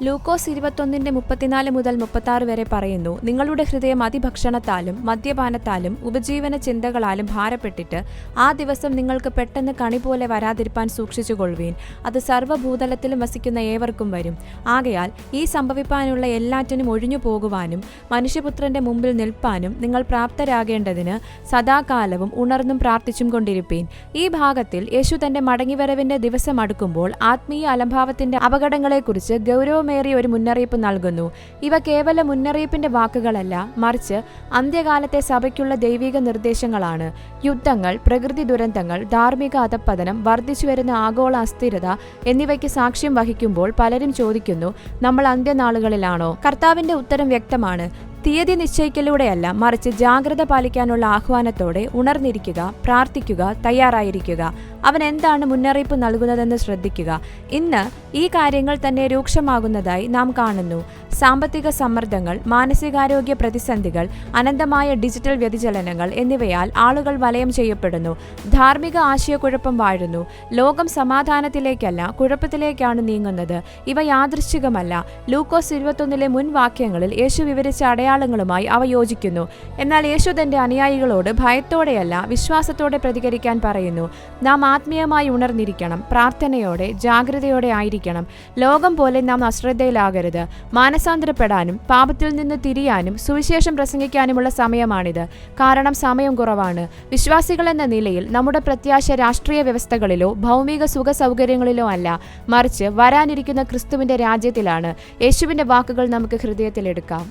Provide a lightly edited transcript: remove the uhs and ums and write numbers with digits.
ലൂക്കോസ് 21:34 മുതൽ 36 വരെ പറയുന്നു, നിങ്ങളുടെ ഹൃദയം അതിഭക്ഷണത്താലും മദ്യപാനത്താലും ഉപജീവന ചിന്തകളാലും ഭാരപ്പെട്ടിട്ട് ആ ദിവസം നിങ്ങൾക്ക് പെട്ടെന്ന് കണി പോലെ വരാതിരിപ്പാൻ സൂക്ഷിച്ചുകൊള്ളുവീൻ. അത് സർവ്വഭൂതലത്തിലും വസിക്കുന്ന ഏവർക്കും വരും. ആകയാൽ ഈ സംഭവിപ്പാനുള്ള എല്ലാറ്റിനും ഒഴിഞ്ഞു പോകുവാനും മനുഷ്യപുത്രന്റെ മുമ്പിൽ നിൽപ്പാനും നിങ്ങൾ പ്രാപ്തരാകേണ്ടതിന് സദാകാലവും ഉണർന്നും പ്രാർത്ഥിച്ചും കൊണ്ടിരിപ്പീൻ. ഈ ഭാഗത്തിൽ യേശു തന്റെ മടങ്ങിവരവിന്റെ ദിവസം അടുക്കുമ്പോൾ ആത്മീയ അലംഭാവത്തിന്റെ അപകടങ്ങളെക്കുറിച്ച് ഗൗരവമേറിയ ഒരു മുന്നറിയിപ്പ് നൽകുന്നു. ഇവ കേവല മുന്നറിയിപ്പിന്റെ വാക്കുകളല്ല, മറിച്ച് അന്ത്യകാലത്തെ സഭയ്ക്കുള്ള ദൈവിക നിർദ്ദേശങ്ങളാണ്. യുദ്ധങ്ങൾ, പ്രകൃതി ദുരന്തങ്ങൾ, ധാർമ്മിക അധപ്പതനം, വർദ്ധിച്ചുവരുന്ന ആഗോള അസ്ഥിരത എന്നിവയ്ക്ക് സാക്ഷ്യം വഹിക്കുമ്പോൾ പലരും ചോദിക്കുന്നു, നമ്മൾ അന്ത്യനാളുകളിലാണോ? കർത്താവിന്റെ ഉത്തരം വ്യക്തമാണ്. തീയതി നിശ്ചയിക്കലൂടെയല്ല, മറിച്ച് ജാഗ്രത പാലിക്കാനുള്ള ആഹ്വാനത്തോടെ ഉണർന്നിരിക്കുക, പ്രാർത്ഥിക്കുക, തയ്യാറായിരിക്കുക. അവൻ എന്താണ് മുന്നറിയിപ്പ് നൽകുന്നതെന്ന് ശ്രദ്ധിക്കുക. ഇന്ന് ഈ കാര്യങ്ങൾ തന്നെ രൂക്ഷമാകുന്നതായി നാം കാണുന്നു. സാമ്പത്തിക സമ്മർദ്ദങ്ങൾ, മാനസികാരോഗ്യ പ്രതിസന്ധികൾ, അനന്തമായ ഡിജിറ്റൽ വ്യതിചലനങ്ങൾ എന്നിവയാൽ ആളുകൾ വലയം ചെയ്യപ്പെടുന്നു. ധാർമ്മിക ആശയക്കുഴപ്പം വാഴുന്നു. ലോകം സമാധാനത്തിലേക്കല്ല, കുഴപ്പത്തിലേക്കാണ് നീങ്ങുന്നത്. ഇവ യാദൃശ്ചികമല്ല. ലൂക്കോസ് 21 മുൻ വാക്യങ്ങളിൽ യേശു വിവരിച്ച അടയാളങ്ങളുമായി അവ യോജിക്കുന്നു. എന്നാൽ യേശു തന്റെ അനുയായികളോട് ഭയത്തോടെയല്ല, വിശ്വാസത്തോടെ പ്രതികരിക്കാൻ പറയുന്നു. നാം ആത്മീയമായി ഉണർന്നിരിക്കണം, പ്രാർത്ഥനയോടെ, ജാഗ്രതയോടെ ആയിരിക്കണം. ലോകം പോലെ നാം അശ്രദ്ധയിലാകരുത്. മാനസാന്തരപ്പെടാനും പാപത്തിൽ നിന്ന് തിരിയാനും സുവിശേഷം പ്രസംഗിക്കാനുമുള്ള സമയമാണിത്. കാരണം സമയം കുറവാണ്. വിശ്വാസികളെന്ന നിലയിൽ നമ്മുടെ പ്രത്യാശ രാഷ്ട്രീയ വ്യവസ്ഥകളിലോ ഭൗമിക സുഖ സൗകര്യങ്ങളിലോ അല്ല, മറിച്ച് വരാനിരിക്കുന്ന ക്രിസ്തുവിന്റെ രാജ്യത്തിലാണ്. യേശുവിന്റെ വാക്കുകൾ നമുക്ക് ഹൃദയത്തിലെടുക്കാം.